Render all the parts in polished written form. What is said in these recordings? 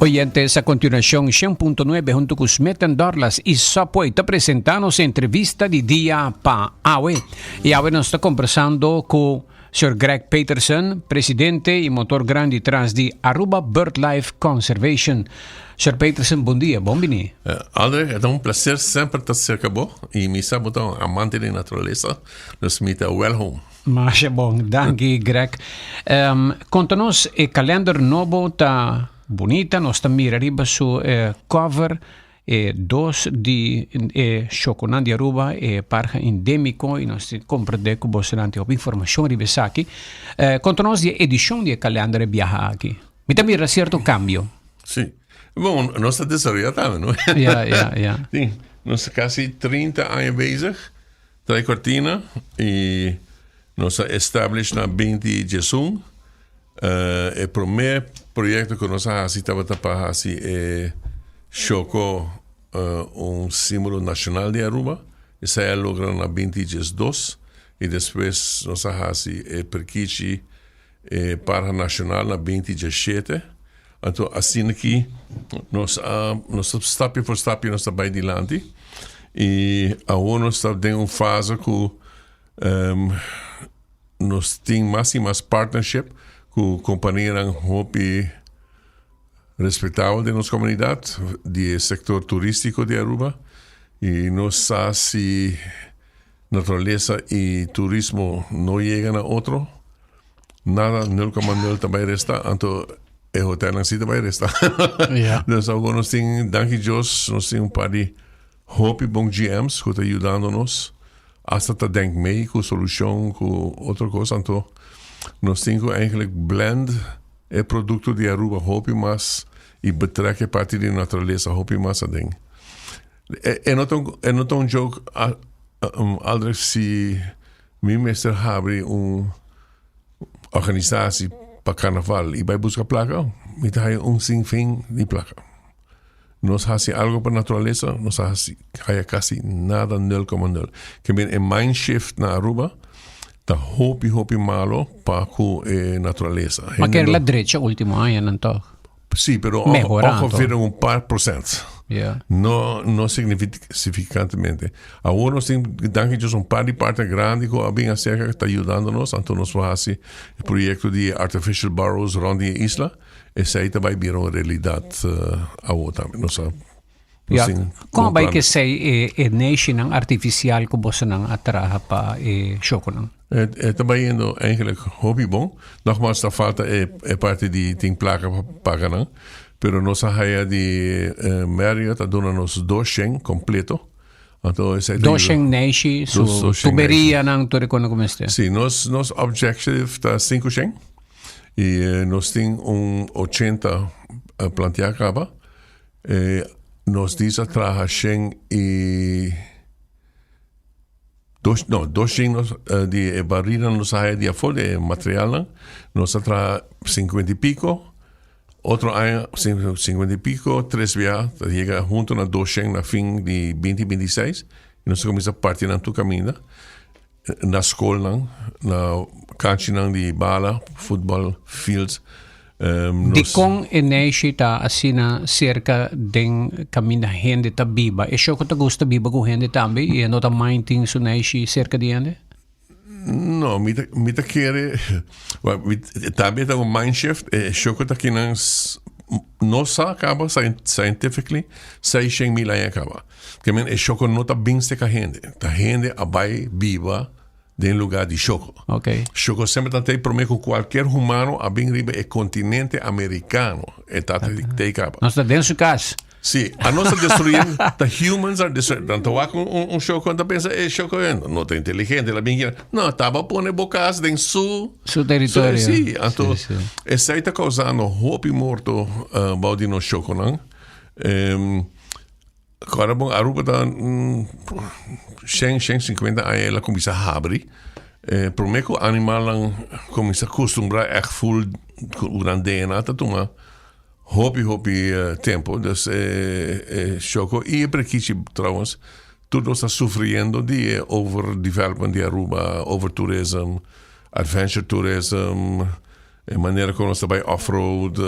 Oyentes, a continuación, 100.9 junto con Smetan Dorlas y Subway te presentamos entrevista de día pa AWE. Y AWE nos está conversando con Sir Greg Peterson, presidente y motor grande detrás de Aruba BirdLife Conservation. Sir Peterson, bom dia, bom venir. André, é um prazer sempre estar cerca de e me sabe tão amante da natureza, nos mita well home. Mas é bom, danke Greg. Conta-nos, o calendário novo tá bonita, nós estamos mirando su cover dos de Choconan de Aruba parque endémico e nós compreendemos que você não tem informação de aqui. Conta-nos a edição do calendário viajar aqui. Me também mira certo cambio. Sim. Bom, nós estamos desorientados, não é? Ja. Sim, nós estamos quase 30 anos bezig, três cortinas, e nós estamos na 2021. O primeiro projeto que nós estava para fazer Choco, símbolo nacional de Aruba. Isso é logrado na 2022. E depois nós fazemos o perquiche para nacional na 2017. Então, assim aqui, nós stapje por stapje nós estamos adiante. E agora nós estamos em uma fase que nós temos mais e mais partnership com companhias respeitáveis de nossa comunidade, do setor turístico de Aruba. E nós sabemos se natureza e turismo não chegam a outro, nada, 0,0 também resta. Então, o hotel não se também resta. Então, agora nós temos, danke Deus, nós temos par de bons GMs que estão ajudando-nos. Hasta te denk mee, com solução, com outra coisa. Então, nós temos eigenlijk blend o produto de Aruba hopi mas e betrekken parte de natureza hopi mas a ding. Não tão jogo aldrig se meu mestre abre organisatie para carnaval e vai buscar placa, me dá sem fim de placa. Nós fazemos algo para a natureza, nós fazemos quase nada 0,0. Que bem, em Mindshift na Aruba, está hopi malo para a natureza. Mas que é a direita, último ano, não está? Sim, pero ocorreram par %. Não significantemente. Agora nós temos, danke a par de parte grande que bem acerca que está ajudando-nos, então nós fazemos o projeto de Artificial Burrows rond a isla. Esse aí também virou realidade agora também. Como vai que sei a nation artificial que você não atraha para Choconan? Também indo eigenlijk hobby bom. Nogmaals, da falta parte de tem placa para pagar, pero nós saia de Marriott a dona nos 2 Schengen completo. Então esse é 2 Schengen nation, so tuberia não tu reconhece como este. Sim, nos objective está 5 Schengen. E nós temos 80 plantiacaba. Nós diz atrás Schengen e 2 Schengen de barriga nos sai de afora de material. Nós atrás 50 e pico. Outro ano 50 e pico, 3 via, chega junto na 2 Schengen na fim de 2026. E nós começamos a partir na tua caminho. Na escola, na cancha de bala, futebol, fields. De com eneixe tá assim cerca de caminho da gente tá biba. É só que tu gosta biba com gente também e não tá mais tem su eneixe cerca de gente? Não, me tá querer. Também tá um mindshift. É só que tá aqui não acaba scientifically 600 mil anos acaba. Que é só que não tá bem seca a gente. A gente abai biba de lugar de Choco. Okay. Choco sempre tem prometo que qualquer humano a bem riba é continente americano. É tata de capa. Nós está dentro de casa. Sim, a nossa destruindo, the humans are destroying. Tanto com Choco quando pensa é Choco não tá inteligente, ela bem não tava pondo bocas em su território. Sim, então essa está causando hopi morto baudino Choco não. Agora, bom, a Aruba está 150 anos, ela começa a abrir. Por mim, o animal começa a acostumbrar a full durante DNA, tá tomando hopi tempo. Então, choco. E para que, trouwens, tudo está sofrendo de overdevelopment de Aruba, adventure tourism, a maneira como nós trabalhamos off-road.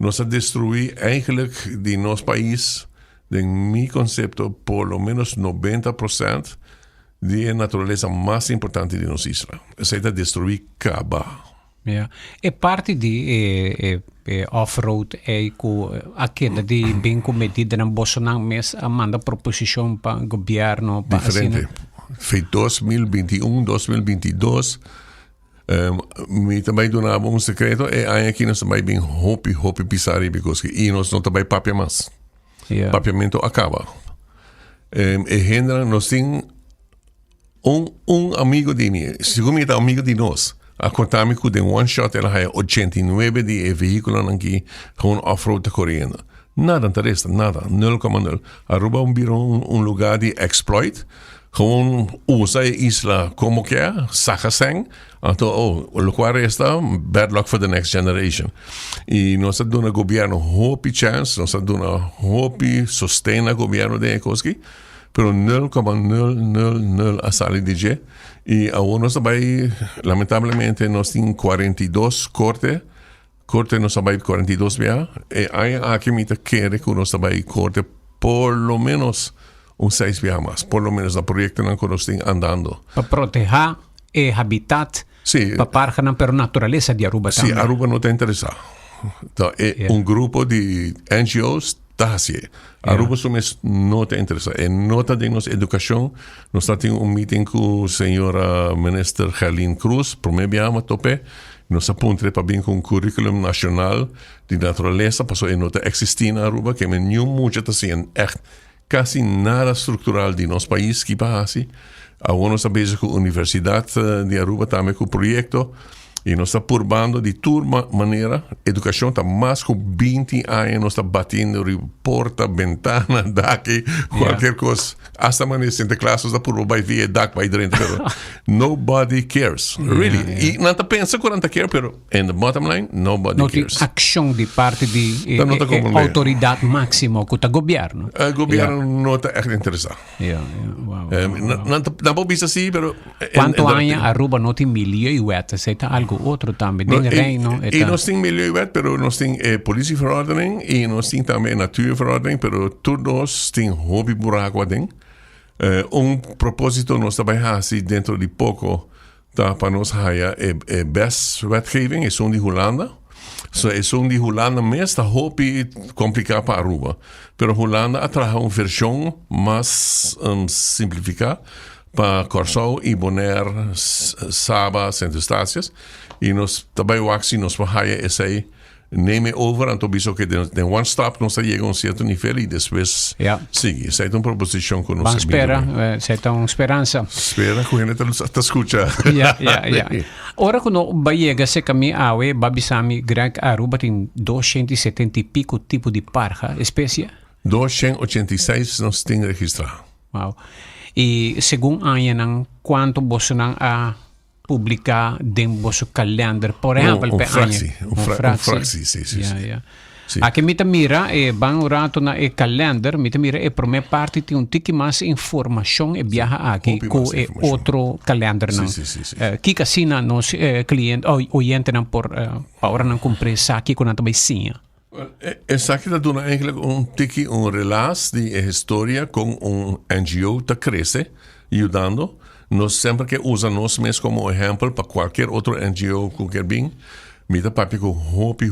nos ha destruido eigenlijk de nos país, de mi concepto, por lo menos 90% de natureza mais importante de nossa isla. Essa é destruir caba. Ja. E parte di off-road aquela de bem comedida na Bolsonaro mes manda proposição para o governo para diferente. Foi 2021, 2022. Me também donava um secreto e aí aqui nós também bem hopi pisar porque e nós não também papia mais. Papiamento acaba. E Hendra nós tem amigo de mim, segundo me amigo de nós. A contar-me que de one shot ela é 89 de veículo aqui com off-road correndo. Nada interessa, nada, 0,0. Aruba um lugar de exploit, gewoon usa a isla como que é, saca sem, então, o lugar está, bad luck for the next generation. E nós damos ao governo hope chance, nós damos hope sustain ao governo de Ekoski, pero 0,000 a salir de G. E agora nós também, lamentavelmente, nós temos 42 corte nós também 42 via, e aí aqui me quer que nós também corte por lo menos 6 via mais, por lo menos o projeto que nós temos andando. Para proteger o habitat, para parjar per natureza de Aruba também. Sim, Aruba não está interessado. Então, grupo de NGOs está assim. Aruba não está interessado. E nota de nossa educação, nós temos meeting com a senhora ministra Helene Cruz, primeiro tope, nós apuntamos para bem com currículum nacional de natureza, passou a nota existir na Aruba, que não muito assim, echt, quase nada estrutural de nosso país que passa assim. Agora nós estamos bezig com a Universidade de Aruba, também com o projeto, e nós estamos purbando de toda maneira, educação está mais com 20 anos, nós estamos batendo porta, ventana, daqui, qualquer coisa. Hasta maneira, Santa Claus está por vai via daqui, vai dentro, pero nobody cares, really. E não está pensando quando está care, pero in the bottom line, nobody cares. Não tem ação de parte de autoridade máxima com o governo. O governo não está echt interessado. Não pode ser assim, pero... Quanto anos Aruba não tem milhão e wet, está algo outro também, tem reino. E nós temos milhão e wet, pero nós temos polícia-verordening e nós temos também naturverordening, pero todos temos hobby buraco dentro. Propósito nós trabalhamos assim dentro de pouco para nós haya best wetgeving, é de Holanda. É de Holanda mesmo, está hobby complicado para Aruba. Pero Holanda atraja uma versão mais simplificada para Corsau e Bonaire, Saba, Centro-Estácias. E nós também nós vamos esse name over, então bicho que de one stop nós chega a um certo nível e depois sigue. Essa é uma proposição que nós vamos esperar, essa é uma esperança. Espera que a gente está escutando. Ora quando chega se caminho awe, babisami Greg Aruba tem 270 e pico tipo de parja, espécie? 286 nós temos registrado. Wow. E segundo ano, quanto você não a publicar dentro do seu calendário, por exemplo, fraxi, sim. Aqui me mira bang rato na calendário, me mira primeira parte tem tique mais informação e viaja aqui com outro calendário não. Que casina nos cliente oyente não por para não cumprir aqui com a tabecinha. Essa aqui dá eigenlijk tique relação de história com NGO que cresce, ajudando. Nós sempre que usa nós mesmos como exemplo para qualquer outro NGO que quer bem, mita papi com hopi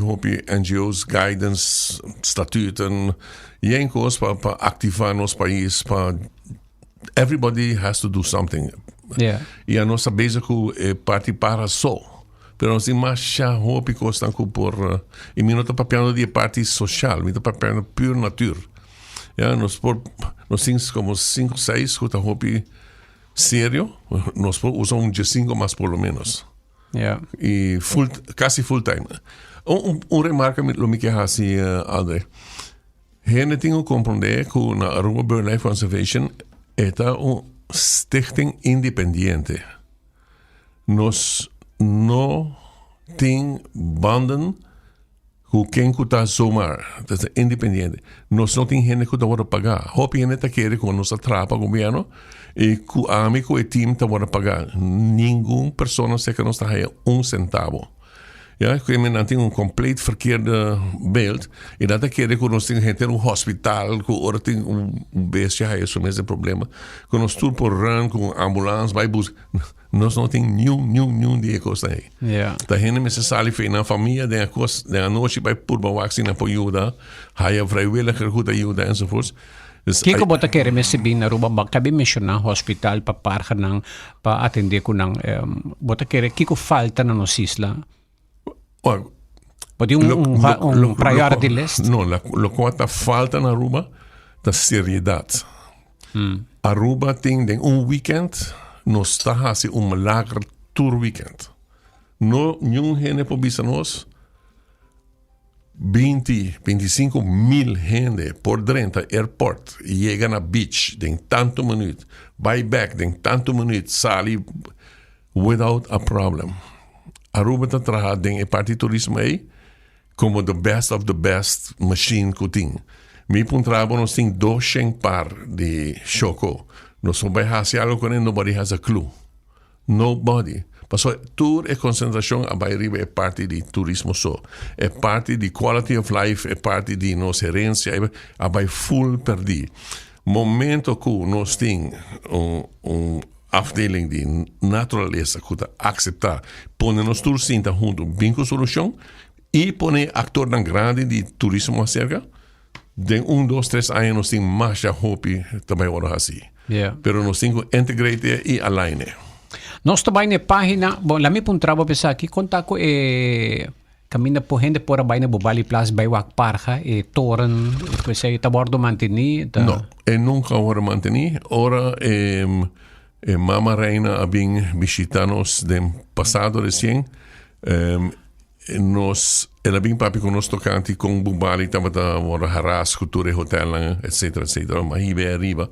NGOs, guidance, statuten, e em coisa para ativar nosso país, para everybody has to do something. E a nossa base é parte para só. Pero nós temos mais hopi coisa por e mim não está papiando de parte social, mim está papiando pure nature. Nós temos como 5, 6 que está hopi sério, nós usamos de 5 mais por lo menos. E quase full time. Remarca lo me quer assim, André. Gente tem que compreender que na Aruba BirdLife Conservation é stichting independente. Nós não temos banden com quem está somar, é independente. Nós não temos gente que está pagar. Hope gente está querendo que nós atrapa o governo e que o amigo e time está pagar. Nenhuma pessoa sei que nós está aí centavo. Ja, que men dan een compleet verkeerde beeld. En dat keer que nós temos gente no hospital, que ora tem beestje, hij is met problemen. Que nós tudo por run, com ambulância, vai bus. Nós não tem nenhum dia coisa aí. Ja. Da gente met z'n sali fei na família, den a noite vai por vacina por ajuda, hij vrijwilliger goed ajuda enzovoorts. Dus Kiko bota kere may sabihin na ruba ba kabi mission ng hospital paparka ng pa-atende ko ng bota kere kiko falta na nos isla. Pode priority list? No, lo que falta na Aruba da seriedade. Aruba tem weekend, nos está assim lager tour weekend. No, nenhum gente por bisa nos 25 mil gente por dentro airport chega na beach tem tanto minuto buy back tem tanto minuto sali without a problem. Aruba está trabalhando em parte turismo aí como the best of the best machine que tem. Mi puntrabo nós tem 200 par de choco. Nós vamos fazer algo com ele, nobody has a clue. Nobody. Passou tour e concentração a Bairiba é parte de turismo só. É parte de quality of life, é parte de nossa herência, a vai full perdi. Momento que nós temos afdeling de natureza que aceitar, põe nos tour cinta junto, bem com solução, e põe ator tão grande de turismo acerca, de 1, 2, 3 anos nós temos mais já hope também ora assim. Yeah. Pero nós temos que integrar e align. Nós também na página, bom, lá me puntrabo pensa aqui, conta ko camina po gente por baina bubali plus by wak parja toren, pues say tabordo manteni. No, nunca ora manteni. Ora Mama Reina abing visitanos dem passado recien. Ela bem papi com nós tocante com bubali tabata ora haras cultura hotel etc etc. Mas hibe arriba.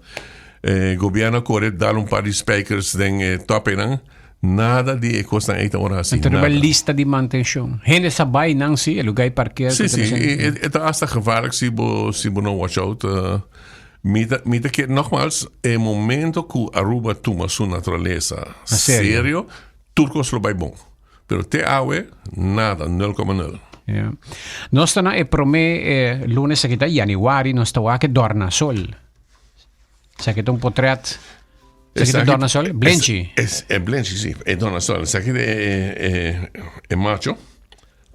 Governo corre dar par de speakers den topen nada de costa eita ora assim. Então uma lista de manutenção. Gente sabay nang si lugar parquear. Sim, é hasta gevaarlijk se bo não watch out. Mita que nogmaals, é momento que Aruba toma sua natureza sério, turcos lo vai bom. Pero te awe nada 0,0. Yeah. Nós tá na prome lunes aqui tá januari nós tá aqui dorna sol. Sa que un portrait. Sa que Donna Sol? Blenchi. È Blenchi, sì. È Donna Sol. Sa che è macho.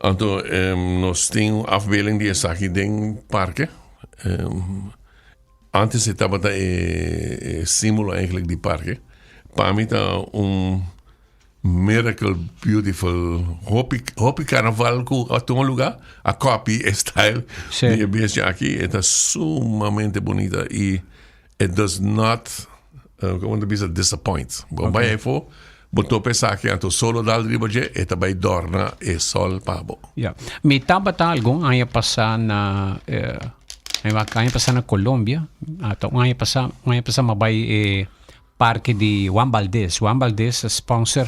Anto, nos tem afbeelding die sa che den parque. Antes estava símbolo eigenlijk die parque. Para mim tá miracle beautiful hopi carnaval ku a um lugar a copy style de BSJ aqui está sumamente bonita e it does not disappoint. Vai aí for, botou pensar que anto solo dal riboje e também dorna e sol pabo. Yeah. Me tabata algo aya pasa na aya pasa na Colombia, ato aya pasa mabay parque de Juan Valdez. Juan Valdez sponsor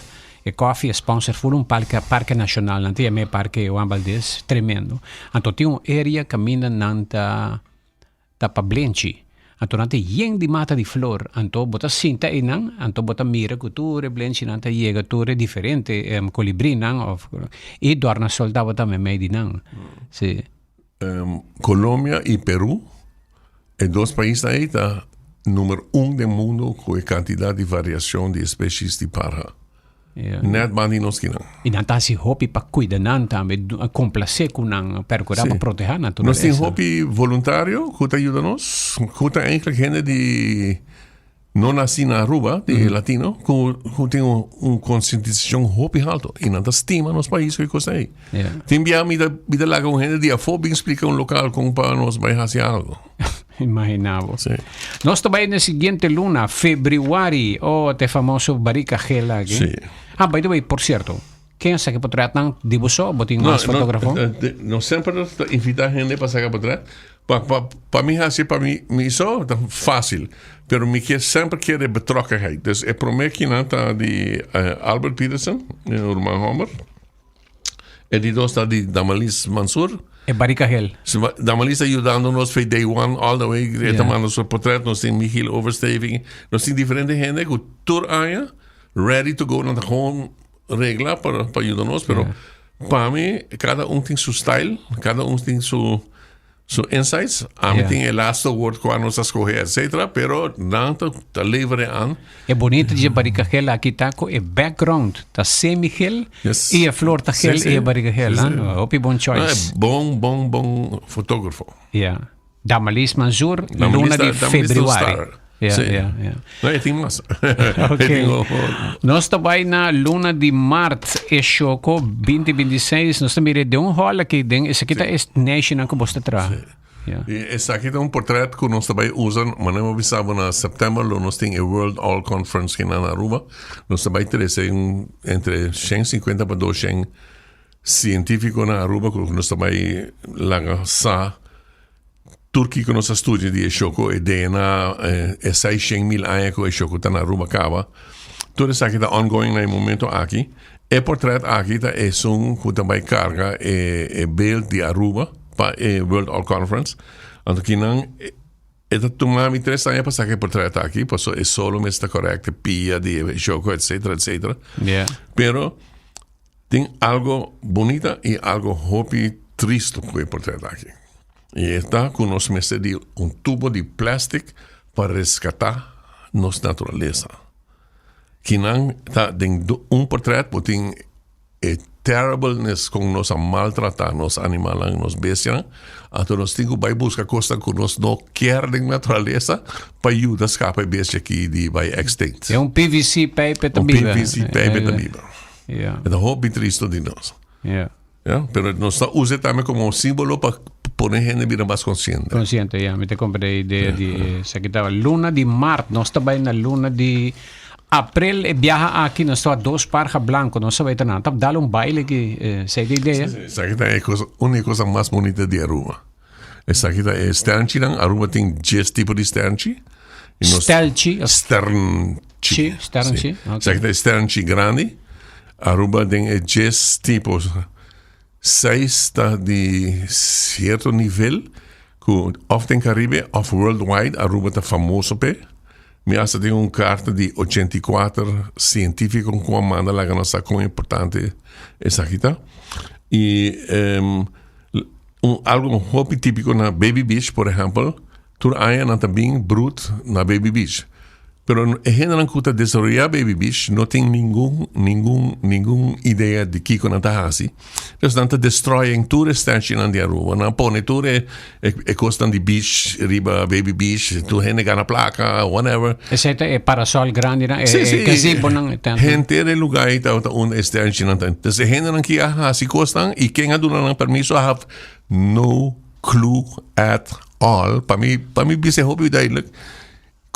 coffee sponsor full un parque nacional nanti é parque Juan Valdez tremendo. Anto tem area camina nanta pa Blenchi. Anto nante yeng di mata di flor, anto bota sinta inang, anto bota mira culture, blenchi nanta yega ture differente, colibri nang, e dorna solda bota me di nang. Sì. Colombia e Perú, e dos países aí tá número 1 del mundo com quantidade de variação de espécies de parra. Yeah. Net bandi nos kinang. E nanta si hopi pa cuida nanta, complacer con nang percura pa proteger natureza. Nós tem hopi voluntário, que ajuda nos, que eigenlijk gente de não nasci na Aruba, de latino, que tem conscientização hopi alto. E nanta estima nos países que coisa aí. Tem bia mida lá com gente de afobia explica local como para nos vai fazer algo. Imaginavo. Sí. Nós também na seguinte luna, februari, te famoso Barrica Gela. Sí. By the way, por cierto, quem é que portrait nang dibujo, botin mais fotógrafo? Não sempre invitar gente para sacar portrait. Para mim, assim, para mim, isso é fácil. Pero me quer sempre querer betrokkenheid. Dus ik probeer que nanta de Albert Peterson, Urman Homer, e die dos de Damalis Mansour. E Barrica Gel. Damalis ajudando-nos from day one all the way. Tomando seu portrait, nós temos Michiel Oversteving. Nós temos diferente gente que tour aia, ready to go, não tá com regla para ajudar-nos, pero para mí, cada tem su style, cada tem su insights. A mí tem el last word cuando se escoge, etc. Pero tanto te livre aan. É bonito de barriga gel aqui tá com é background, tá semi-gel Yes. e a flor tá gel Sim, e a sim. barriga gel. Sim. Hope bom choice. Bom fotógrafo. Yeah. Damalis Manzur, Damalis luna de da februário. Star. Sim. Yeah. Não, eu tenho mais. Ok. Nós também na luna de março é choco 2026. Nós também de hall aqui dentro. Esse aqui tá é national que você traz. Yeah. Esse aqui é portrait que nós também usamos, mas não avisava na setembro, nós temos a World All Conference que na Aruba. Nós também temos entre 150 para 200 científicos na Aruba, que nós também lá sa Turquia que nós estudia de choco e DNA é 600,000 anos que o choco está na Aruba acaba. Tudo isso aqui está ongoing no momento aqui. E portrait aqui está é que também carga é beeld de Aruba para a World All Conference. Então aqui não é tomar 3 anos para sacar portrait aqui, porque é solo mas está correto, pia de choco, etc. Yeah. Pero tem algo bonito e algo hopi triste com o portrait aqui. E está com nós mestre de tubo de plástico para resgatar nossa natureza. Que não está dentro portrait, porque tem terribleness com nós a maltratar nos animais, nos bestias. Então nós temos que buscar coisas que nós não queremos na natureza para ajudar a escapar a bestia que vai extinct. É PVC paper também. PVC paper também. Yeah. É hobby triste de nós. Yeah. Pero nós usamos também como símbolo para poner gente vida mais consciente. Consciente, me te comprei a ideia de se aqui estava luna de março, nós também na luna de abril e viaja aqui, nós estamos 2 parjas blancos, nós vai ter nada, dá baile que sei de ideia. Essa aqui é a única coisa mais bonita de Aruba. Essa aqui é Sternchi, Aruba tem 10 tipos de Sternchi. Sternchi. Sternchi. Essa aqui é Sternchi grande. Aruba tem 10 tipos. 6 está de certo nível, que of tem Caribe, of worldwide, Aruba está famoso pe. Me acha tem carta de 84 científicos com a manda lá que nossa com importante essa aqui tá. E algo hobby típico na Baby Beach, por exemplo, tu aí na também brut na Baby Beach. Pero a gente não custa desarrollar Baby Beach, não tem nenhuma ideia de que não está assim. Então, não destroem tudo estante na Aruba. Não põe tudo é costa de beach, riba Baby Beach, tu gente ganha placa, whatever. Esse é parasol grande, né? Sim. Gazebo não é tanto. Gente de lugar está um estante não tem. Então, a gente não quer assim costa e quem a dona não permisso have no clue at all. Para mim, isso é hobby daí.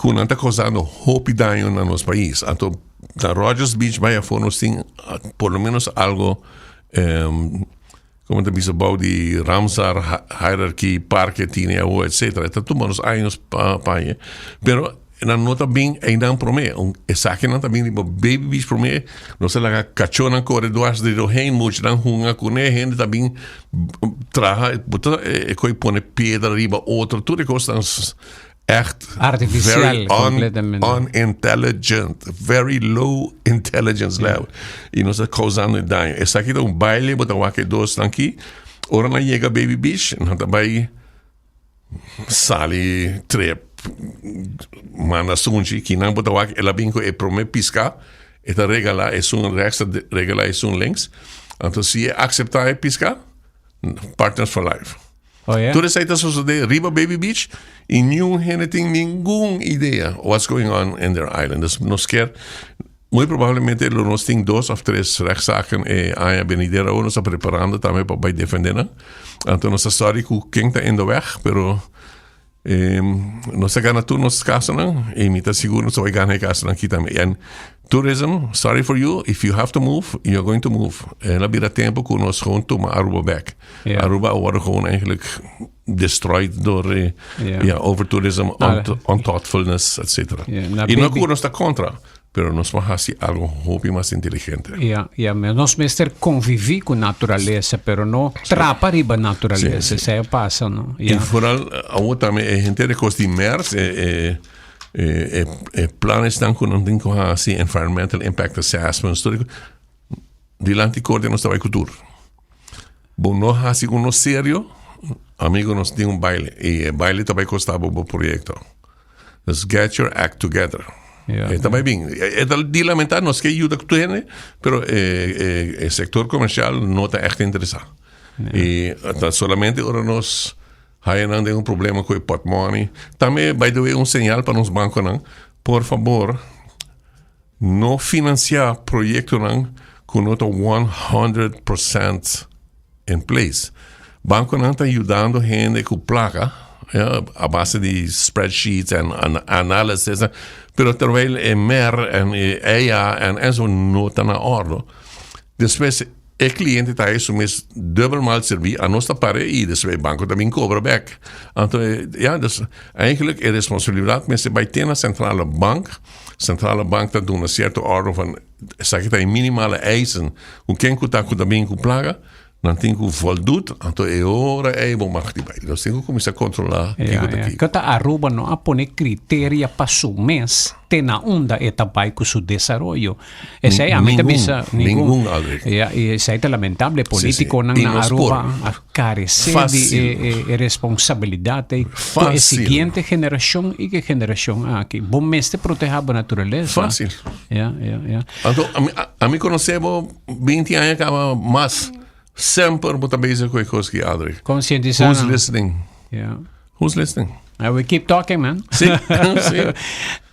Que não está causando hope dano no nosso país. Então, na Rogers Beach, vai a nós tem por lo menos algo, como te disse, about de Ramsar Hierarchy, Parque, Tineo, etc. Então, tomamos anos para aí. Pero, não está bem, ainda para mim. Essa aqui não está bem, tipo, Baby Beach para mim, não sei lá, cachorro na corredor, de rohen, muito, não hunga, com ele, gente está bem, traga, e coi põe pedra, riba, outro, tudo costas echt artificial, very completamente unintelligent, very low intelligence level. E nos está causando dano. Essa aqui é baile, botar o aqui dois aqui. Ora não chega Baby Beach, não está bem sali trep, manda sunji, que não botar o aqui, ela bem que é para me piscar, esta regala é rechts, regala é links. Então se aceitar piscar, partners for life. Oh, yeah? Tudo isso aí está sucedendo riba Baby Beach e nenhum tem nenhuma ideia what's going on in their island. Dus nos quer, muito provavelmente nós temos 2 ou 3 rechtszaken e a Benidera nós está preparando também para defender. Então nossa história que quem está indo weg, pero nós ganhamos tudo nos casos não e me está seguro nós vai ganhar casos aqui também. And tourism, sorry for you, if you have to move, you're going to move. En dat biedt tempo que nós gewoon tomar Aruba back. Yeah. Aruba wordt gewoon eigenlijk destroyed door overtourism, unthoughtfulness, etc. E não que nós está contra, pero nós vamos fazer algo hobby mais inteligente. Mas nós mestre conviver com a natureza, pero não trapa riba a natureza, isso aí passa, não? E vooral, também a gente recosta immers plannen dan kunnen denken aan environmental impact assessments. Die land die coördineert bij cultuur. no hace uno serio, amigo, nos tiene un baile. Y el baile también costaba un proyecto. Let's get your act together. Também bem. De lamentar, nós que ajuda que tu tens, pero o sector comercial não está echt interessado. E solamente agora nós temos um problema com o pot money. Também vai dar sinal para os bancos, não? Por favor, não financiar projetos com nota 100% em place. Banco não está ajudando a gente com placa, a base de spreadsheets e análises, pero terwijl MER en EIA en eso não está na ordem. Depois, o cliente está isso mesmo dubbel mal servir a nossa parte e depois o banco também cobra back. Então, dus eigenlijk é responsabilidade, mas vai ter na centrale bank está doen uma certa ordem van, zeg het, minimale eisen. Hoe quem que está também com plaga? Não tem que voldoet, então é hora bom mag die bij. Dus tem que começar a controlar. Kata Aruba não a pone criteria para su mês, tem na onda etapa com su desarrollo. Essa é a mim também nenhum Aldrich. E essa é lamentável político na Aruba a carecer de responsabilidade para a seguinte geração e que geração aqui. Bom mês te proteger a natureza. Fácil. Então a mim conhecemos 20 anos que mais sempre moet bezig com coisas que Aldrich. Conscientizar. Who's listening? Who's listening? We keep talking, man. Sí.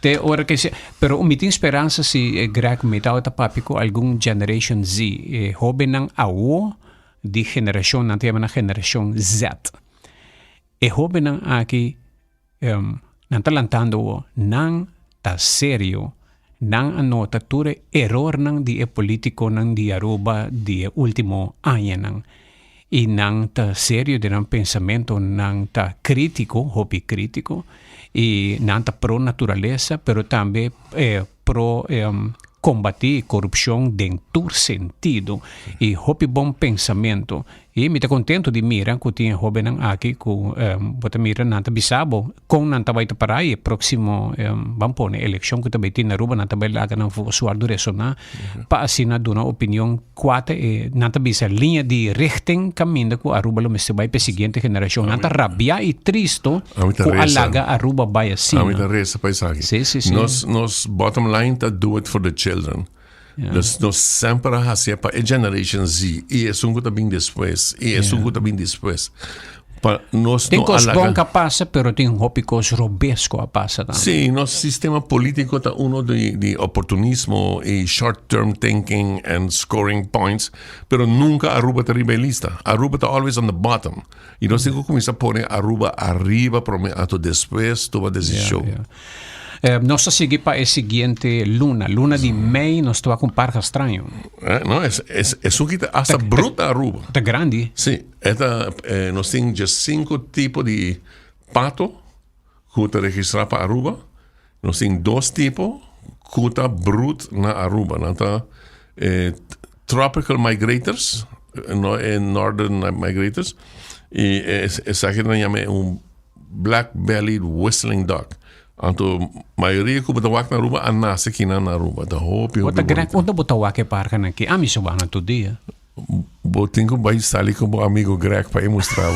Te ora que se, pero umiti esperança si Greg metao ta papi ko algum Generation Z, hobe nang awo di generasyon na tiyaman na generasyon Z. Hobe nang aki nang talantando nang ta serio nang ano tature error nang di politiko nang di Aruba di ultimo año nang y nang ta serio de nang pensamento nang ta crítico, hobby crítico y nang ta pro naturaleza pero también pro combatir corrupción en todo sentido y hobby bom pensamento e me está contento de mirar que tinha hobby nang aqui com bota mira nanta bisabo com nanta vai para aí próximo vamos pôr eleição que também tem na Aruba nanta vai lá que não for suar do ressonar para assinar uma opinião quatro nanta bisa linha de richting caminho que Aruba lo mesmo vai para a seguinte geração nanta rabia e tristo com alaga Aruba vai assim a mim da resta paisagem nos bottom line to do it for the children. Dus nós sempre hacemos para a Generation Z e é um também depois e é um também depois para nós tem coisas bom que passa pero tem hopicos robesco a passa também sim nosso sistema político está de oportunismo e short term thinking and scoring points pero nunca Aruba está rebelista Aruba está always on the bottom e nós temos que começar a pôr Aruba arriba para depois tomar decisão. Nós seguimos para a seguinte luna de May, nós estamos com um parque estranho. Não, é um que está bruta Aruba. Está grande. Sim, nós temos 5 tipos de pato que está registrado para Aruba. Nós temos 2 tipos que está bruto na Aruba. Nós temos tropical migrators, northern migrators, e essa aqui nós chamamos black-bellied whistling duck. Então, a maioria que botawak na Aruba, a nasce aqui na Aruba. Da hopi, onde botawak é parca aqui? A mim soba na todo dia. Tenho que estar ali com o amigo Greg para mostrar.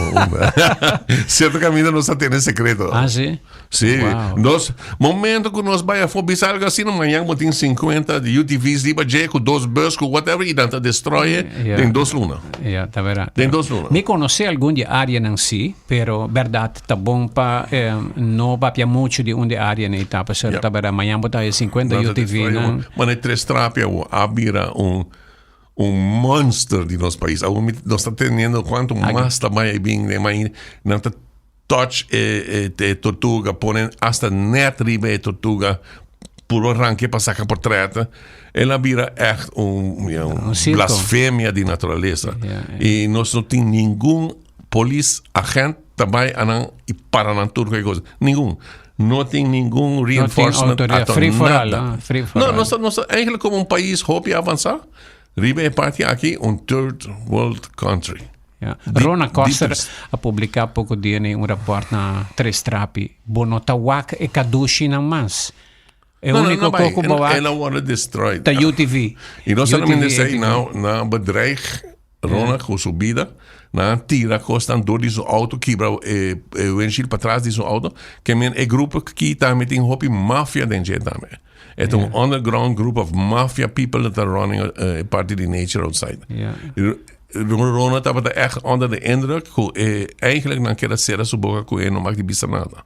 Certo que ainda não está tendo segredo. Ah, sim? Sim. Nós, momento que nós vamos fazer algo assim, amanhã tem 50 de UTVs de Baje, com 2 buses, com whatever, e dentro destrói, tem 2 lunas. Tá verdade. Tem 2 lunas. Me conheci algum de área não si, pero verdade, tá bom para não papia muito de onde área na etapa, certo? Tá verdade, amanhã botar 50 UTV, não? Mas é 3 trapia, abira monster de nosso país. Nós estamos tendo quanto mais também bem, não está touch tortuga, põe hasta net riba tortuga, por arranque para sacar por treta. Ela vira echt blasfémia de natureza. E nós não temos nenhum agente também e para a turca coisa. Nenhum. Não tem nenhum reinforcement. Free for all. Não, nós eigenlijk como país hope avançar. Riba é parte aqui third world country. Rona Costa a publicar pouco dia um rapport na Três Trapi. Bonotawak e kadushi na mas. É o único coco bawak. Ela want to destroy. Da UTV. E nós também dizemos na bedreig Rona com subida na tira costan door die zo'n auto kibra windshield para trás die zo'n auto que men é grupo que tá met in hopi mafia dentro também. It's an underground group of mafia people that are running a party of nature outside. Rona estava echt onder de indruk eigenlijk não quer ser sua boca com ele não mag die bisa nada.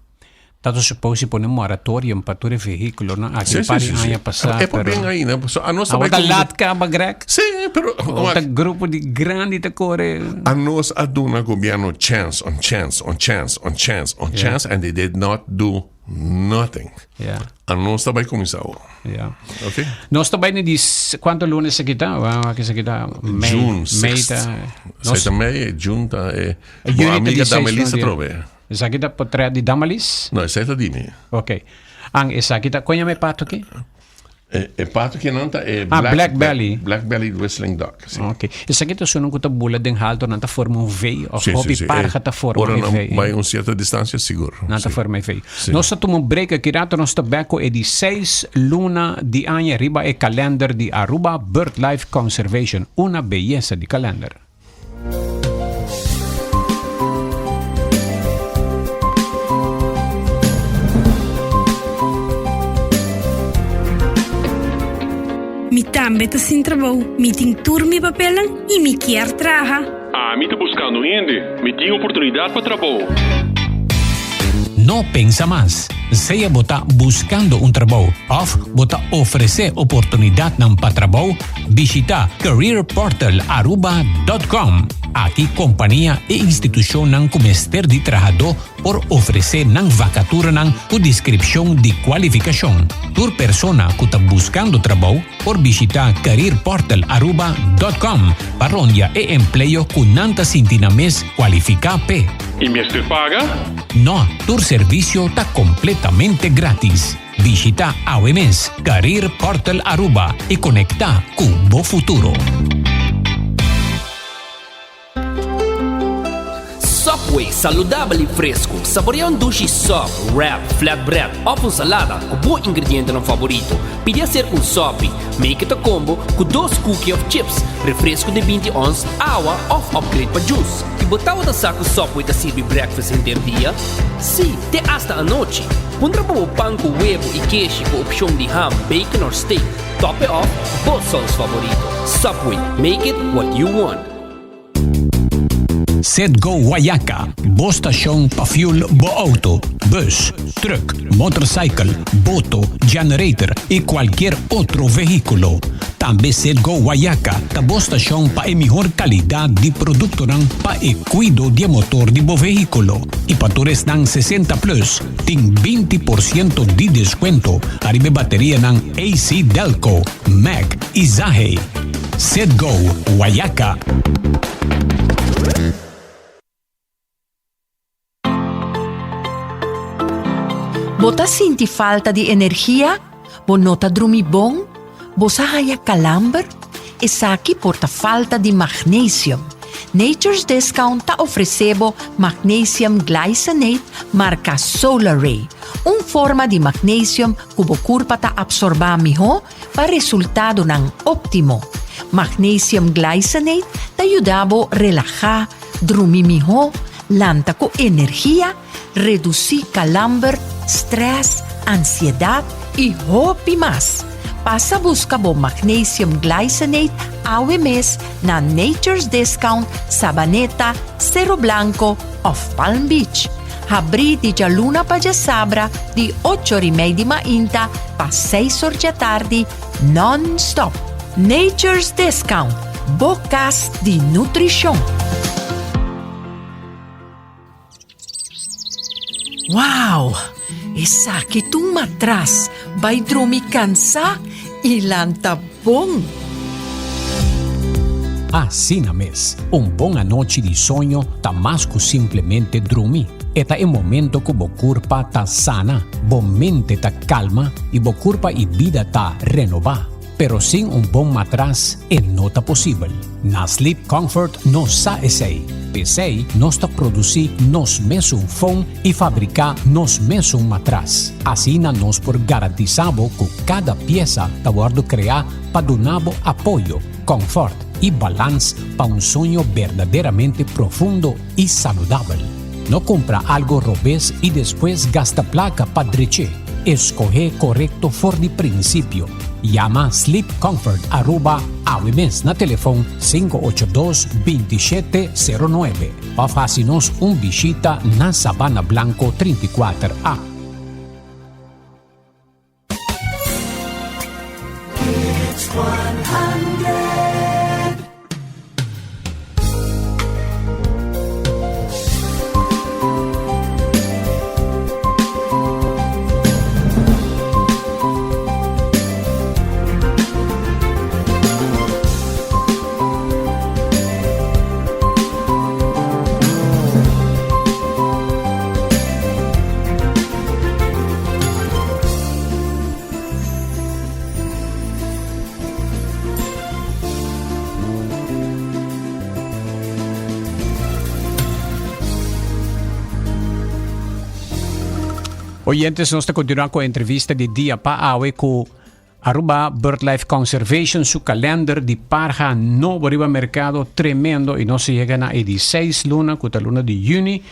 Tato supposi pone moratorium para todo veículo, não? Aqui pari anya passar. É para bem aí, né? A nossa vai latka bagrek. Sim, pero o grupo de grande te core. A nós aduna governo chance on chance on chance on chance on chance and they did not do nothing. A nós também começou. Okay. Nós também diz quanto lunes kita, que se kita June 6th. June tá uma amiga da Melissa trove. Isa kita potre di Damalis? No, essa é di me. Ok. Ang isa kita, kunya may pato ki? Pato que não tá Black Belly. Black Belly Whistling Duck. Sim. Ok. Isa kita sunong ko ta bula ding halto nanta forma um V of hobby para ta forma um V. Vai uma certa distância seguro. Nanta forma um V. Nós tamo break kirato nos tabacco e di 6 luna di anya riba e calendar di Aruba BirdLife Conservation. Una belleza di calendar. Mi também tá sem trabalho. Mi tem turmi papelang e mi quer traha. Mi tá buscando gente. Mi tem oportunidade para trabalho. No pensa más. Sea bota buscando un trabajo of bota ofrece oportunidad ng patrabaho, visita careerportalaruba.com. Aqui companhia e instituição ng comester de trabajador por ofrecer ng vacatura ng o descripção de qualificação. Por persona que está buscando trabajo por visitar careerportalaruba.com para onde e empleo que nanta sintina mes qualifica P. E mestre paga? No, tu servicio está completamente gratis. Visita AWMS Career Portal Aruba e conecta con Bo Futuro. Subway, saudável e fresco. Saboreia sushi sub, wrap, flatbread ou salada com bom ingrediente no favorito. Pide ser com sop, make it a combo com 2 cookies of chips, refresco de 20 ons, água ou upgrade para juice. E botar o saco Subway da serve breakfast inteiro dia? Sim, até hasta a noite. Pondra para o pão com huevo e queijo com opção de ham, bacon ou steak. Top it off, both sauce favorito. Subway, make it what you want. Sedgo Guayaca, bo station pa fuel bo auto, bus, truck, motorcycle, boto, generator e qualquer outro veículo. Também Sedgo Guayaca, ta bo station pa e mejor calidad de produto nang pa e cuido de motor de bo veículo. E patores nang 60 plus, ting 20% de descuento. Arribe bateria nang AC Delco, Mac e Zahe. Sedgo Guayaca. Bota sinti falta di energia? Bo nota drumi bom? Bo sahaya calamber? E saki porta falta di magnesium. Nature's Discount ta ofrecebo magnesium glycinate marca Solar Ray. Un forma di magnesium kubo kurpa ta absorba miho pa resultado ng optimo. Magnesium glycinate ta ayudabo relaja, drumi miho, lanta ko energia, reduci calamber, stress, ansiedad y hopi más. Pasa busca bo magnesium glycinate AWMS na Nature's Discount Sabaneta, Cerro Blanco of Palm Beach. Habri di Luna pa Sabra di 8:30 di mainta pa 6 di tardi non-stop. Nature's Discount, bocas di nutrición. Wow! Esa que tu matras, vai drumi cansa e lantabong. Assim na mes, boa noite de sonho tá mais que simplesmente dormir. Eta é momento que o corpo tá sana, bo mente tá calma e bo corpo e vida tá renovar. Pero sem bom matras, não tá possível. Na Sleep Comfort nos sa essay. Pensei, nós tá produzir nos mesmo foam e fabricar nos mesmo matras. Assim nós por garantizabo que cada peça tá guardo criar para donabo apoio, confort y balance para un sueño verdaderamente profundo y saludable. No compra algo robés y después gasta placa para dreche. Escoge correcto for de principio. Llama Sleep Comfort @awemes na teléfono 582-2709. O facinos visita na Sabana Blanco 34A. Oyentes, nós continuamos com a entrevista de dia para awe com BirdLife Conservation, su calendar de parja novo arriba mercado tremendo, e nós chega na 16 luna, com a luna de junho.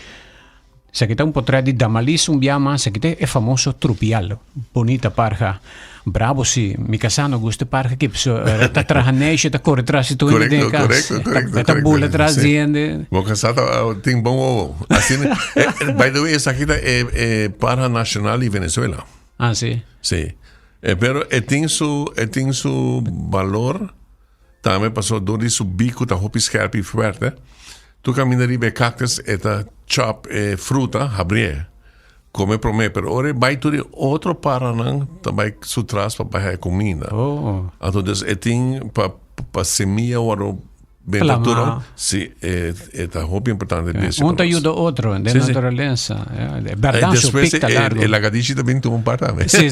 Se aqui está portrait de Damalis, biama, se aqui é famoso trupial, bonita parja. Bravo, sim. Mi casano gusta parja que está trajaneche, está corre atrás de tu correcto, correcto. Está bula atrás de ende. Mo casado tem bom ovo. Assim, by the way, essa aqui é parja nacional de Venezuela. Ah, sim. Sim. Pero tem su valor. Também passou dor su bico, tá hopi scarpi fuerte. Tu cammina ribe cactus eta chop fruta, habrie. Come per me, pero ora vai tu outro paranan, também su tras para baixar comida. Oh. Então, tem para semia ou bem natural. Sim, é hopi importante. Um te ajuda outro, de natureza. É verdade, su picta largo. E lagartixa também tem parte. Sim,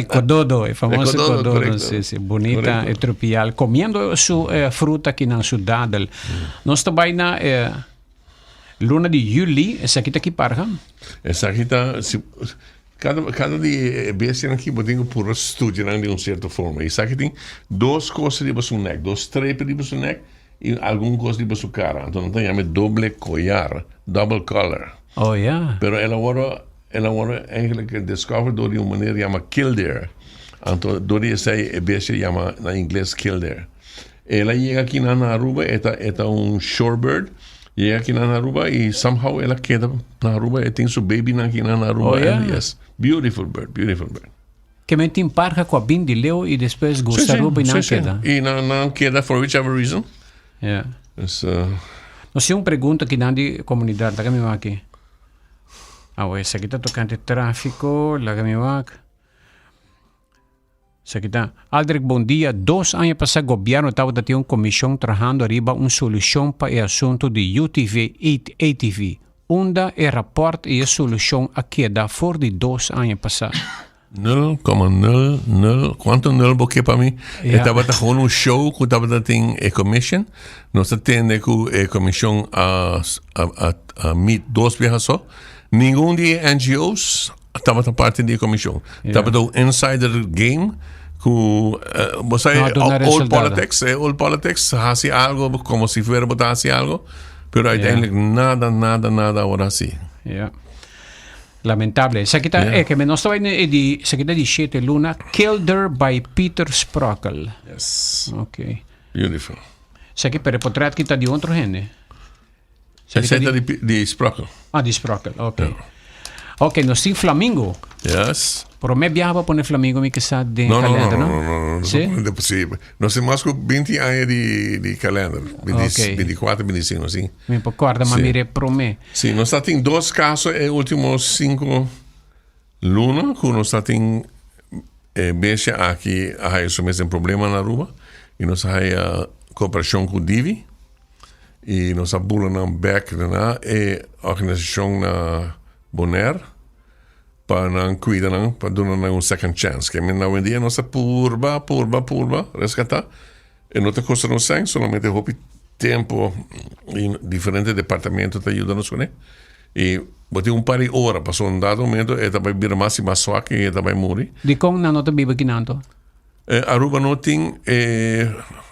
cododo, é famoso cododo. Sim, bonita, e tropial. Comendo su fruta aqui na cidade. Nós também na luna de julho, essa aqui está aqui parja? Essa aqui está... Cada dia besta aqui eu por estudar de uma certa forma. Essa aqui tem duas coisas de seu neck, dois trepes de seu neck e alguma coisa de sua cara. Então, não chama doble collar, double collar. Oh, yeah. Pero ela agora eigenlijk descobre door die manier chama killdeer. Então, door die essa besta chama na inglês killdeer. Ela chega aqui na Aruba, é shorebird. Chega aqui na Aruba e somehow ela queda na Aruba e tem seu baby aqui na Aruba. Oh, yeah. Yes. Beautiful bird. Que me tem parja com a bin de leo e depois gosta Aruba e não queda. E não queda for whichever reason. Yeah. Nós temos uma pergunta que não de comunidade. Laga me va aqui. Essa aqui está tocando tráfico. Laga me va. Essa aqui está. Aldrich, bom dia. 2 anos passados, o governo estava a ter uma comissão trabalhando arriba uma solução para o assunto de UTV e ATV. Onde é rapport e a solução a queda for de 2 anos passados? 0,00 quanto 0 porque para mim estava gewoon um show que estava tem a commission nós atende com a comissão a meet 2 vezes só nenhum de NGOs estava parte da comissão estava do insider game com você old politics hace algo como se fuera botar hace algo pero uiteindelijk nada ahora sí. Lamentable. Essa aqui é que nós estamos de essa aqui de 7 luna Kilder by Peter Sprockel. Yes. Ok. Beautiful. Essa aqui para portrait que está de outro gente. Essa é de Sprockel. Ah, de Sprockel. Ok. Yeah. Ok, nós temos Flamingo. Yes. Por me viajava para o Flamingo me que está de calendar, não? Sim? Não é possível. Nós temos com 20 anos de calendar. 24, 25, assim. Me recorda, mas mire para mim. Sim, nós temos 2 casos nos últimos 5 lunas, que nós temos beijo aqui, há isso mesmo problema na Aruba, e nós temos cooperação com o Divi, e nós temos na back na organização na Bonaire, para cuidar, para dar uma second chance. Que na hoje em dia nós purba, resgatar. E não te custa não sem, somente houve tempo em diferentes departamentos te ajudando com ele. E botei par de horas, passou dado momento, e também vira mais suave e também morre. De como não te vive aqui nanto? Aruba no tem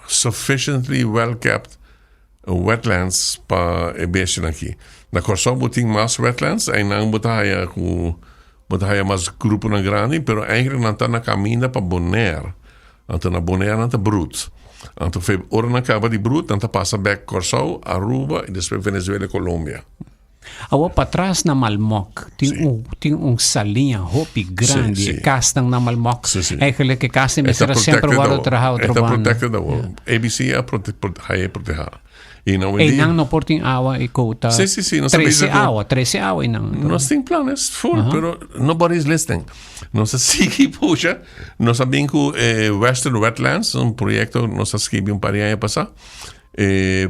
sufficiently well-kept wetlands para beijo aqui. Na Corsol tem mais wetlands, e não botaia mais grupo na grande, pero eigenlijk não está na caminho para Bonaire. Então na Bonaire não está bruto. Então foi hora na cava de bruto, então passa back Corsol, Aruba e depois Venezuela e Colômbia. Awa para trás na Malmoc, tem salinha hopi grande, castam na Malmoc. Eigenlijk que castam mas era sempre o outro Está protected da wall. ABC é proteger. E não portem água e cota. Sim. 13 água e não. Nós temos planos full, pero nobody's listening. Nós seguimos puxa, nós sabemos que Western Wetlands, projeto nós escrevemos para ano passado.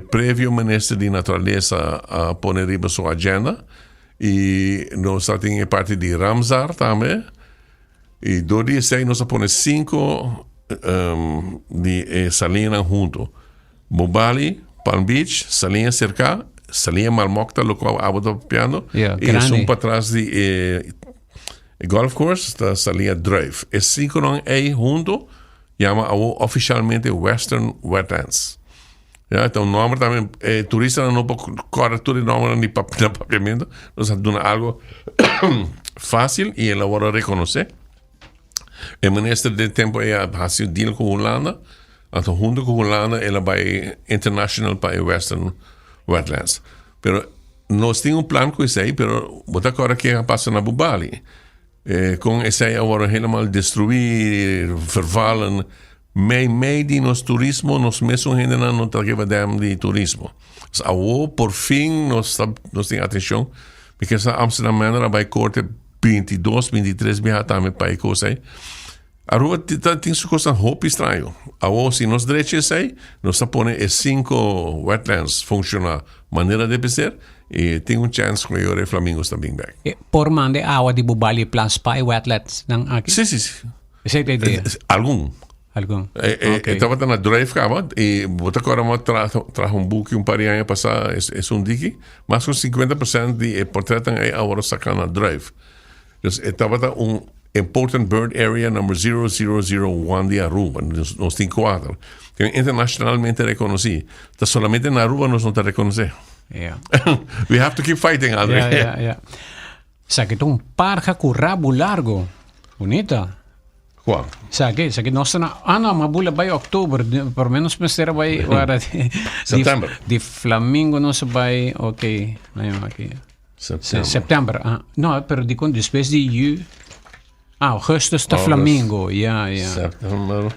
Previo ministro de natureza a poner riba sua agenda e nós temos parte de Ramsar também e 2 dias nós pone 5 de Salina junto Bobali, Palm Beach, Salina cerca, Salina Malmocta, lo qual água do piano e são para trás de golf course da Salina Drive. E 5 não é junto, chama oficialmente Western Wetlands. Ja, então, nome também, turista não pode correr tudo de nome de papiamento. Nós damos algo fácil e ela vai reconhecer. O ministro de tempo ha sido deal com a Holanda. Então, junto com a Holanda, ela vai international para Western Wetlands. Pero nós temos plan com isso aí, pero bota agora que passa na Bubali. Com isso aí, agora helemaal destruir, vervallen. Meio de nosso turismo, nós mesmos ainda não trabalhamos de turismo. Então, por fim, nós temos atenção, porque essa Amsterdam vai cortar 22, 23 mil também para a coisa. Aruba tem sua coisa muito estranha. Agora, se nós direitos aí, nós põe 5 wetlands funcionar maneira de ser e tem chance que os flamingos também back. Por mande água de Bubali plus para wetlands aqui? Sim. Essa é a ideia? Algum. Okay. Estava na drive cava e bota agora trajo book par de anos passado é diki, mas com 50% de portreto é agora sacar na drive. Então estava important bird area number 0001 de Aruba, nós temos 4. Que internacionalmente reconhecido. Tá solamente na Aruba nós não está reconhecendo. Yeah. We have to keep fighting, André. Yeah. Sabe que um parca com rabo largo, bonita. Qual? Sabe nós não, mabula vai outubro, por menos mestera vai agora setembro. De Flamingo nós vai, ok, não aqui. Setembro. Não, pero de quando depois de julho. Agosto está Flamingo, Setembro.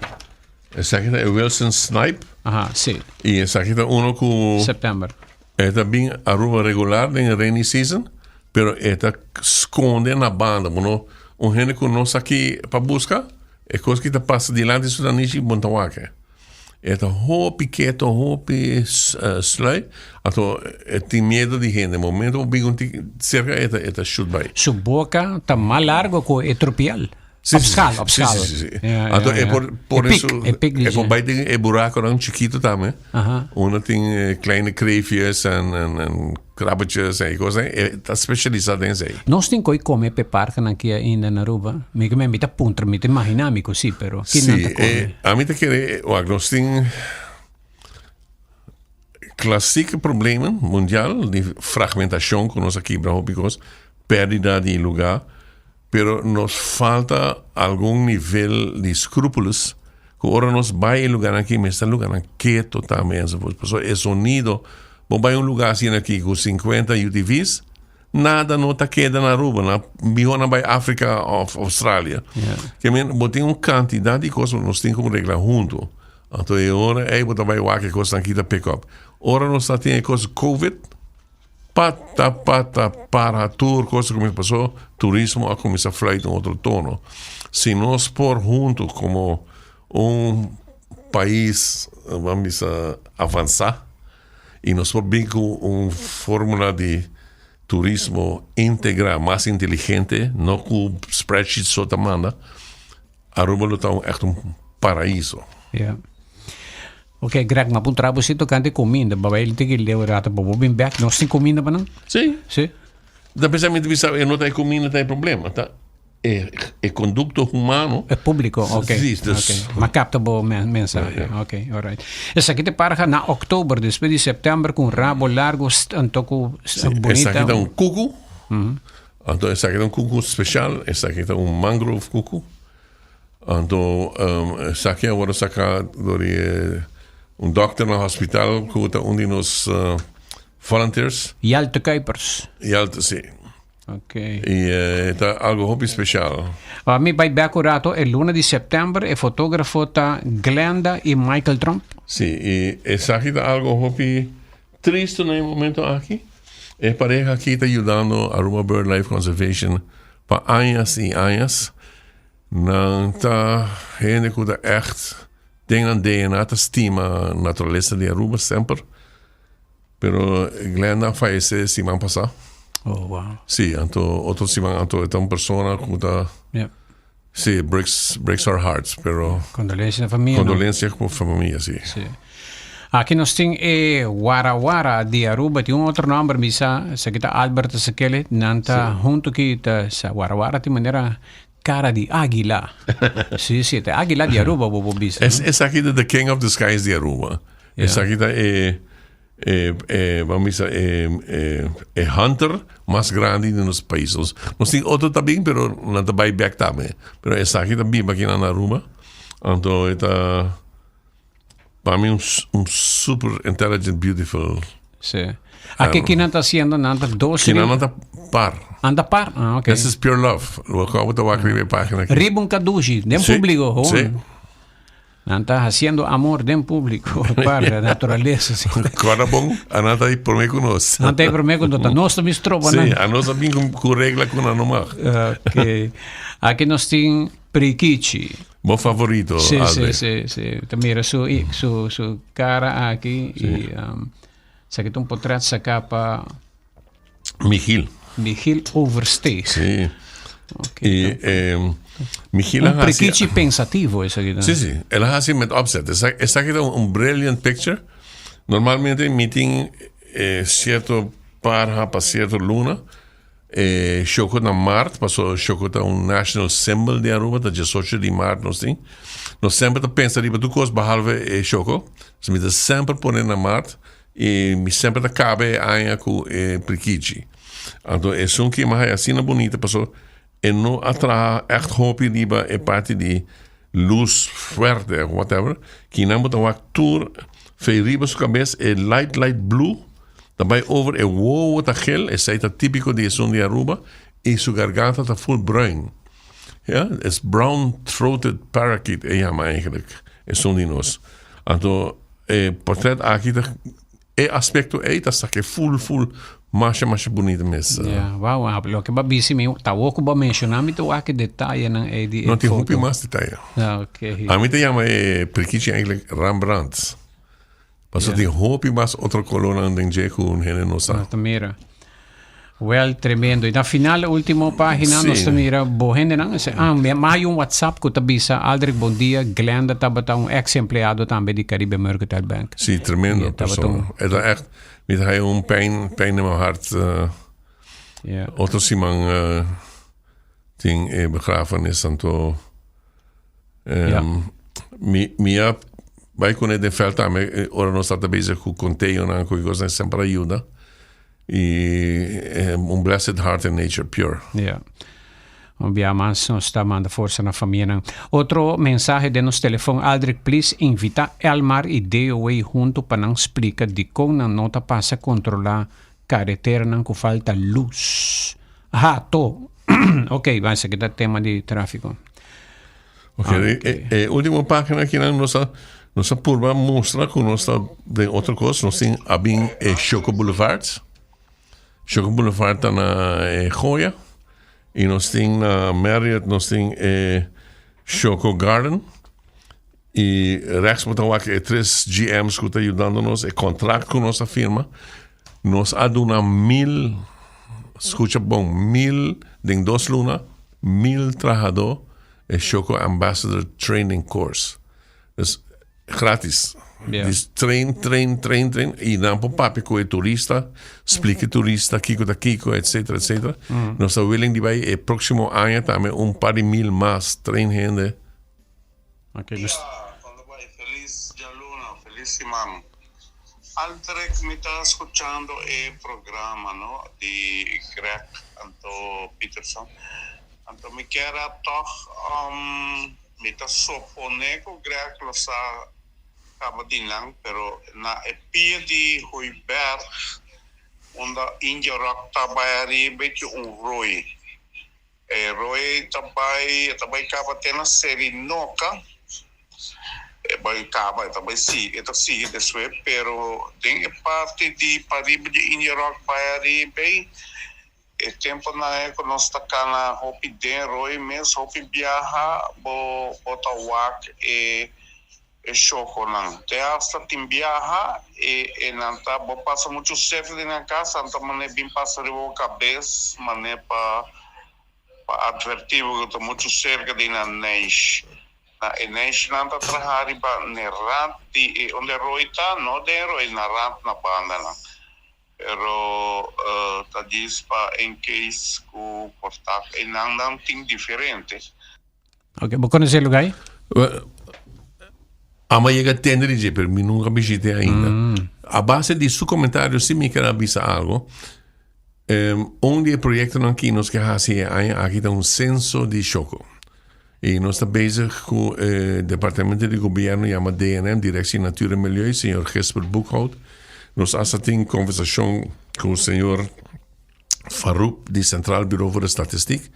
Essa aqui é Wilson Snipe. Sim. E essa aqui é com setembro. É também Aruba regular em rainy season, pero é esconde na banda, gente que nós aqui para buscar é coisa que passa diante do Nishi Montawake. É hopi quieto, hopi slay, então tem medo de gente. No momento que cerca é shoot by. Sua boca está mais larga que o tropial. Obscalo. Sim. Então é por isso é por baixo é buraco não chiquito também. Uma tem kleine kreefjes en krabbetjes e coisa. Está especializado em isso. Nós temos que comer peparca aqui ainda na Aruba. Me mita punta, me imaginami così, però. Sim, a mim quer nós temos clássico problema mundial de fragmentação que nós aqui brahopicos, perda de lugar. Pero nos falta algum nível de escrúpulos que agora nos vai em lugar aqui, mas está lugar quieto também. É sonido. Bom, vai lugar assim aqui com 50 UTVs, nada não está queda na Aruba, na Bihona vai África, Austrália. Que tem quantidade de coisas que nós temos que regrar junto. Então, agora, vai o que coisa aqui da pick-up. Agora nós temos coisa COVID, pata, para tour, coisa como passou, turismo a começar a fluir em outro tono. Se nós por junto como país, vamos avançar, e nós por bem com uma fórmula de turismo integral, mais inteligente, não com spreadsheet só manda, Aruba está echt paraíso. Yeah. Ok, Greg, mas para você tocar de comida, babai ele tem que levar até para o back, nós temos comida para não? Sim. Depende de vista, eu não tenho comida, não tem problema, tá? el conducto humano. Het público, oké. Precies, dus... Okay. Maar captable mensaje. Ja. Oké, alright. Dus aquí te parga na oktober, después de septiembre, con rabo largo, un toco bonita. Esta aquí está un cucu. Entonces, esta aquí está un cucu especial. Esta aquí está un mangrove cucu. Entonces, esta aquí ahora saca door un doctor en el hospital, que está uno de los volunteers. Jalte Kuipers. Jalte, sí. Okay. Y está algo hobby especial. A mí vai accurato el 1 de septiembre, el fotógrafo está Glenda y Michael Trump. Sí, y esa aquí está algo hobby triste en el momento aquí. Es pareja aquí está ayudando a Aruba BirdLife Conservation para años y años. Dan está gente que está echt dingen aan DNA te estima naturaleza de Aruba siempre. Pero Glenda fallece semana pasada. Oh, wow. Sí, otro semana, esta persona que está... Yeah. Sí, breaks our hearts, pero... Condolencias a familia. Condolencias por familia, sí. Sí. Aquí nos tiene Warawara de Aruba, tiene un otro nombre, misa, se quita Alberto Sekele, nanta junto que sa Warawara de manera cara de águila. Sí, te águila de Aruba, bobo bisa. Es aquí the king of the skies de Aruba. Yeah. Es aquí vamos a el hunter más grande de los países. Nos tiene otro también, pero no está back también. Pero es aquí también, aquí en Aruba. Entonces, está para mí un super intelligent, beautiful. Sí. Aquí, ¿quién está haciendo? Nanta 2. ¿Quién anda par? Anda par? Ah, ok. This is pure love. Lo acabo de escribir en página aquí. Ribon Kadushi, den Sí, público. sí. Nanta haciendo amor den público. Para la naturaleza. Sí. Corabon, anata aí por mim conosco. Nanta aí por mim quando tá nós também tropa, Sim, né? a nós também com regra com a normal. Ok. Aqui nós tem Prikichi. Meu favorito, Sí, Alde. sí. Mira su cara aquí y saqué un portrait sa capa Michiel. Michiel Overstee. Sí. Okay. E Michiel Un Prikichi pensativo ese aquí. Sí. Él hace met opzet. Esta aquí un brilliant picture. Normalmente meeting cierto par para cierto luna. Choco na Marte, passou Choco tá um national symbol de Aruba, tá 18 de março, nós tem. Nós sempre tá pensando em tudo behalve Choco. Nós me sempre poner na Marte e me sempre tá cabe ainda com Prikichi. Então, é um que mais assim na bonita, passou e não atrai echt hoop riba é parte de luz forte, whatever, que não botar uma tour fez riba sua cabeça é light blue. Daarbij over een wow wat geel, is het typico de zon de Aruba, en zijn garganta está full bruin. Ja, is brown-throated parakeet, eigenlijk, is zo'n dinos. Então, portret aqui, aspecto está que full, mais bonito mesmo. Ja, wow, lo que va busy me tá oco ba mencionar me to aqui detalhe na de Não tem muito mais detalhe. Ah, ok. A mim te chama Prikichi eigenlijk Rembrandt. Mas tem hoop mais outra coluna em Jeku, nossa. Mira. Well, tremendo. E na final, última página, Sim. nós mira, bohende nang, may um WhatsApp ko tabisa, Aldrich, bom dia, Glenda tabata um ex-empleado também de Caribe Mercantile Bank. Sim, tremendo. Ja, Persoon. Het is echt, met hij pijn in mijn hart. Ja. Otro Simon ting begrafenis en to. Mia vai con il veld ora non state bezig con container en con cose sempre aiuta. E un blessed heart and nature pure. Ja. Obviamente, nós estamos mandando força na família. Outro mensagem de nosso telefone, Aldrich, please invita Elmar e DOA junto para não explicar de como não nota passa controlar carretera não com falta luz. Ah, tô. Ok, vai ser que dá tema de tráfego. Ok. Última página aqui na nossa curva mostra que nós está de outra coisa. Nós temos a Choco Boulevard. Choco Boulevard está na Goya. E nós temos na Marriott, nós temos Choco Garden. E rechts moet ook 3 GMs que estão ajudando-nos. É contrato com nossa firma. Nós aduna 1000, escuta bom, 1000 em 2 lunas, 1000 trabajadores. Choco Ambassador Training Course. Dus gratis. Yeah. Dus train. E dan po papi ko turista, explica turista, kiko, etc. Nós estamos willing de vai e próximo ano também par de mil mais train gente. Okay, dus... Quando vai feliz dia Luna, feliz semana. Altrek me está escuchando el programa, ¿no? De Greg Anto Peterson. Anto me quiera toch me está supone que Greg lo sa kabadilang, pero na epia di Huiberg, onda India Rock tabayari beti Roy. Roy tabay kabatena Serinoka. Também sim, pero tem parte de Paribe de India Rock Bayaribe, e tempo na época nós está na hopi denroi mesmo hopi viaja botawak e choco não te hasta tim viaja e não tá bo passa muito certo na casa então mané bem passa de boa cabeça mané para advertir que tá muito cerca de na neish na enais nanta trahari ba nerant di onde roita no de roi na rant na banda na pero tadis pa em case ku portak enang ting diferente. Okay, vou conhecer o lugar? Ama chega a tender dizer, pero mi nunca visitei ainda. A base de seu comentário, se me quer avisar algo, onde projeto aqui nós que fazemos aqui tem censo de choco. E nós estamos bezig com o Departamento de Governo, chama DNM, Direção Natuur e Milieu, senhor Jesper Boekhout. Nós estamos em conversação com o senhor Farouk, do Central Bureau for Statistiek,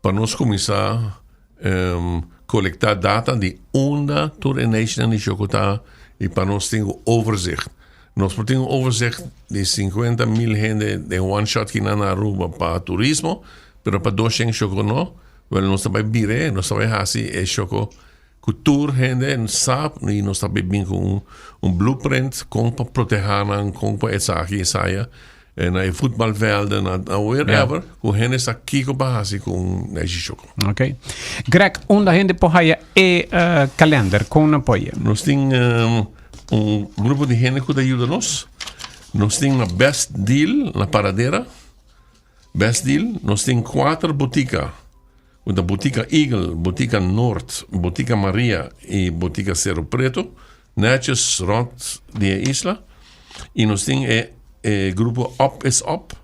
para nós começar a coletar data de onde toda a nação de Chocotá e para nós ter um overzicht. Nós temos um overzicht de 50 mil gente de one shot que na Aruba para turismo, mas para 200 Chocotá. Well, nós também bire, nós também assim é choco cultura gente sabe e nós também bem com blueprint com para proteger com para essa aqui saia na futebol-velden na wherever com gente está aqui com para assim com esse choco. Okay. Greg, onde a gente pode calendar com apoio? Nós temos grupo de gente que ajuda nós. Nós temos a Best Deal na Paradera. Best Deal, nós temos 4 boutiques. Da Botica Eagle, Botica Norte, Botica Maria e Botica Cerro Preto, netjes rond de isla. E nós temos o grupo Up is Up.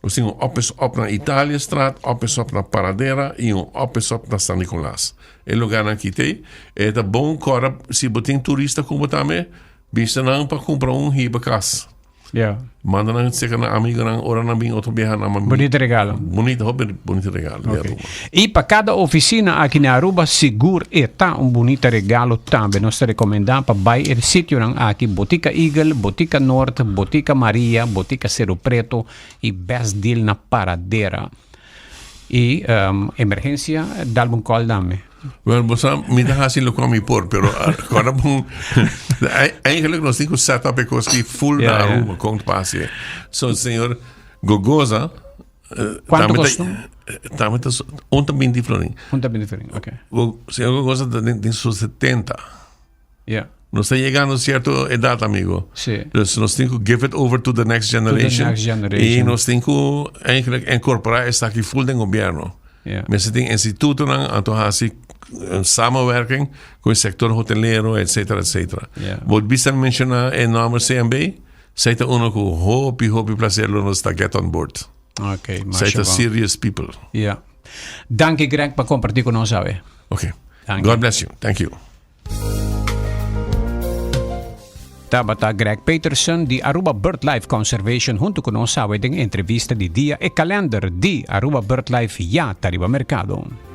Nós temos Up is Up na Itália Straat, Up is Up na Paradera e Up is Up na San Nicolás. É lugar aqui tem. É bom agora, se você tem turista como também, vista não para comprar riba casa. Yeah. Manda na seca na amiga na hora na bem outro viajar na mami. Bonito regalo. Bonito regalo. Okay. E para cada oficina aqui na Aruba, seguro está bonito regalo também. Nós recomendamos para vai o sítio aqui Botica Eagle, Botica Norte, Botica Maria, Botica Cerro Preto e Best Deal na Paradera. E emergência, dá um call dame. Well, você me dá assim lo come por, pero agora eigenlijk nós temos setup que full na Aruba com passe. So senhor Gogoza, quanto custa? Também bem diferente. Okay. O senhor Gogoza tem seus 70. Yeah. Nós está chegando a certa idade, amigo. Sim. Dus nós temos que give it over to the next generation. E nós temos que eigenlijk incorporar esta aqui full do governo. Yeah. Mas tem instituto então assim samenwerking com o setor hoteleiro, etc. Yeah. Wat bisa mencionar em nome CMB, seita uno com hope placerlo nos está get on board. Okay, seita serious people. Yeah. Dank je Greg para compartilhar com nós, sabe? Okay. God bless you. Thank you. Tabata Greg Peterson di Aruba BirdLife Conservation junto con nós sabe en entrevista di dia e calendar di Aruba BirdLife ya tariba mercado.